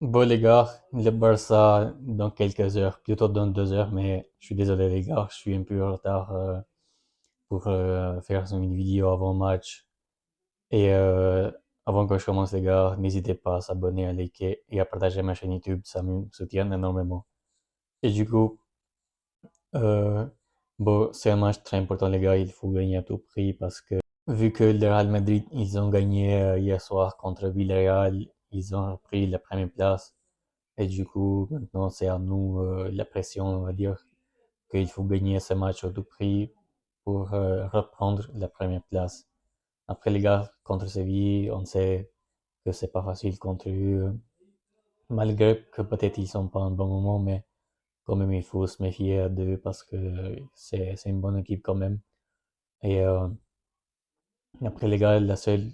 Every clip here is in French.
Bon, les gars, le Barça dans quelques heures, plutôt dans 2 heures, mais je suis désolé, les gars, je suis un peu en retard pour faire une vidéo avant le match. Et avant que je commence, les gars, n'hésitez pas à s'abonner, à liker et à partager ma chaîne YouTube, ça me soutient énormément. Et du coup, euh, bon, c'est un match très important, les gars, il faut gagner à tout prix parce que vu que le Real Madrid, ils ont gagné hier soir contre Villarreal, ils ont pris la première place. Et du coup, maintenant, c'est à nous la pression, on va dire, qu'il faut gagner ce match à tout prix pour reprendre la première place. Après, les gars, contre Séville, on sait que c'est pas facile contre eux, malgré que peut-être ils sont pas en bon moment, mais quand même, il faut se méfier d'eux parce que c'est une bonne équipe quand même. Et après, les gars, la seule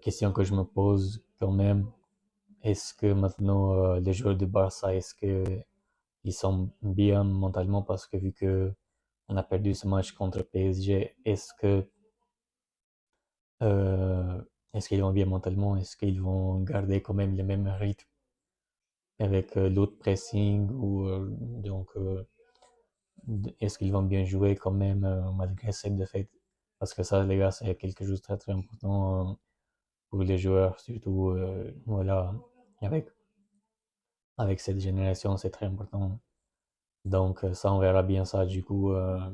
question que je me pose quand même, est-ce que maintenant les joueurs du Barça, est-ce que ils sont bien mentalement parce que vu que on a perdu ce match contre PSG, euh, est-ce qu'ils vont bien mentalement? Est-ce qu'ils vont garder quand même le même rythme avec l'autre pressing ou est-ce qu'ils vont bien jouer quand même malgré cette défaite? Parce que ça, les gars, c'est quelque chose de très très important pour les joueurs, surtout voilà avec avec cette génération, c'est très important. Donc ça, on verra bien ça du coup. Bah,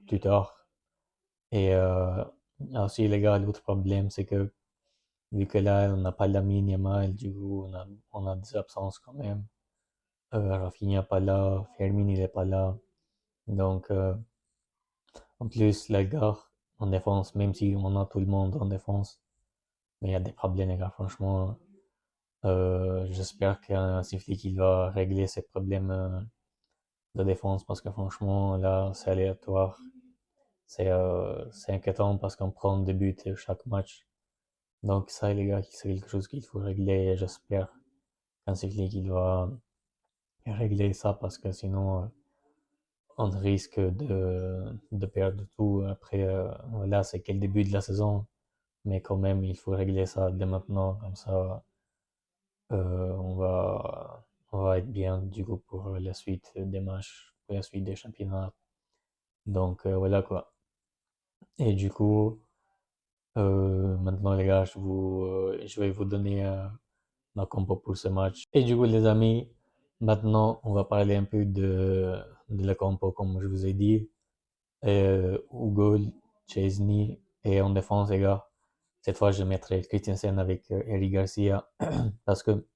plus tard. Et aussi, les gars, l'autre problème, c'est que vu que là, on n'a pas Lamine Yamal, du coup, on a des absences quand même. Rafinha n'est pas là, Fermin, il est pas là. Donc, en plus, les gars, en défense, même si on a tout le monde en défense, mais il y a des problèmes, les gars, franchement. J'espère qu'un Flick, il va régler ces problèmes de défense parce que franchement, là, c'est aléatoire. C'est inquiétant parce qu'on prend des buts chaque match. Donc ça, les gars, c'est quelque chose qu'il faut régler et j'espère qu'un cyclique, il va régler ça parce que sinon, on risque de perdre tout. Après, voilà, c'est que le début de la saison, mais quand même, il faut régler ça dès maintenant. Comme ça, on va être bien du coup pour la suite des matchs, pour la suite des championnats. Donc voilà quoi. Et du coup, maintenant, les gars, je vais vous donner ma compo pour ce match. Et du coup, les amis, maintenant, on va parler un peu de la compo, comme je vous ai dit. Hugo, Chesney, et en défense, les gars, cette fois, je mettrai Christensen avec Eric Garcia, parce que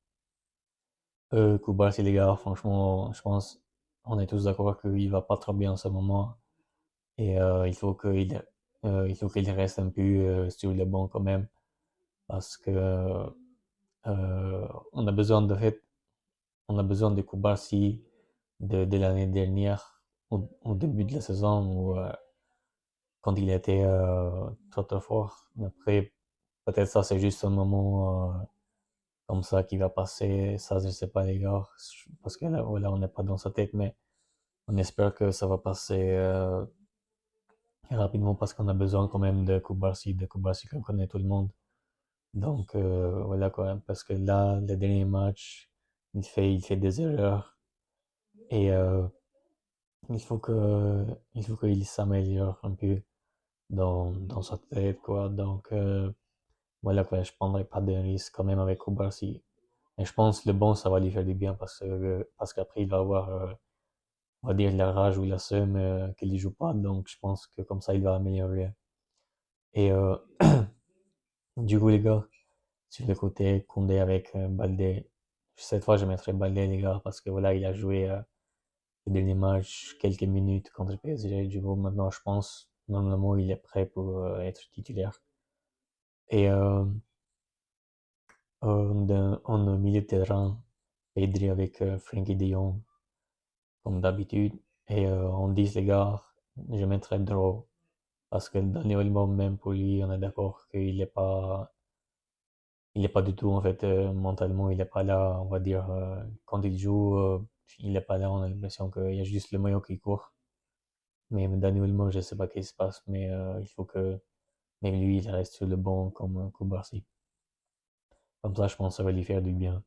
Koubarsi, les gars, franchement, je pense, on est tous d'accord qu'il va pas trop bien en ce moment. Et il faut qu'il reste un peu sur le banc quand même, parce que on a besoin de fait, on a besoin de Koubarsi de l'année dernière, au début de la saison, où, quand il était très très fort. Après, peut-être ça c'est juste un moment comme ça qui va passer, ça je sais pas les gars, parce que là, voilà, on n'est pas dans sa tête, mais on espère que ça va passer rapidement parce qu'on a besoin quand même de Koubarsi qu'on connaît tout le monde. Donc voilà quoi, parce que là, le dernier match, il fait des erreurs et il faut que, il faut qu'il s'améliore un peu dans sa tête quoi. Donc voilà quoi, je prendrai pas de risque quand même avec Kubarsi. Et je pense que le bon, ça va lui faire du bien parce qu'après il va avoir, on va dire la rage ou la seum qu'il y joue pas. Donc je pense que comme ça il va améliorer. Et du coup les gars. Sur le côté, Koundé avec Baldé. Cette fois, je mettrai Baldé, les gars, parce que voilà, il a joué le dernier match quelques minutes contre le PSG. Du coup, maintenant, je pense, normalement, il est prêt pour être titulaire. Et en milieu de terrain, Pedri avec Frenkie de Jong, comme d'habitude. Et en 10, les gars, je mettrai Draw. Parce que Dani Olmo, même pour lui, on est d'accord qu'il n'est pas il est pas du tout, en fait, mentalement, il est pas là, on va dire, quand il joue, il est pas là, on a l'impression qu'il y a juste le maillot qui court. Mais Dani Olmo, je sais pas ce qui se passe, mais il faut que même lui, il reste sur le banc comme Koubarsi. Comme ça, je pense que ça va lui faire du bien.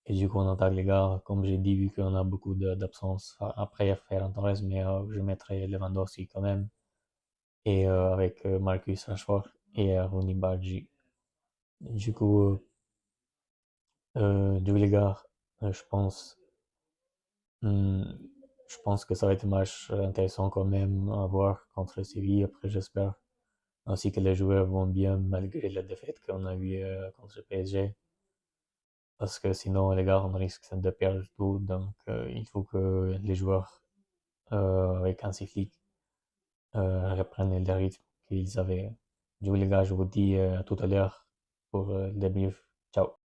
Et du coup, on attaque les gars. Comme j'ai dit, vu qu'on a beaucoup d'absences, après Ferran Torres, mais je mettrai Lewandowski quand même. Et avec Marcus Rashford et Rooney Bargi. Du coup, les gars, je pense, hmm, je pense que ça va être un match intéressant quand même à voir contre Séville. Après, j'espère ainsi que les joueurs vont bien malgré la défaite qu'on a eue contre le PSG. Parce que sinon, les gars, on risque de perdre tout. Donc, il faut que les joueurs, avec Hansi Flick, reprennent le rythme qu'ils avaient. Du coup, les gars, je vous dis à tout à l'heure pour le débrief. Ciao.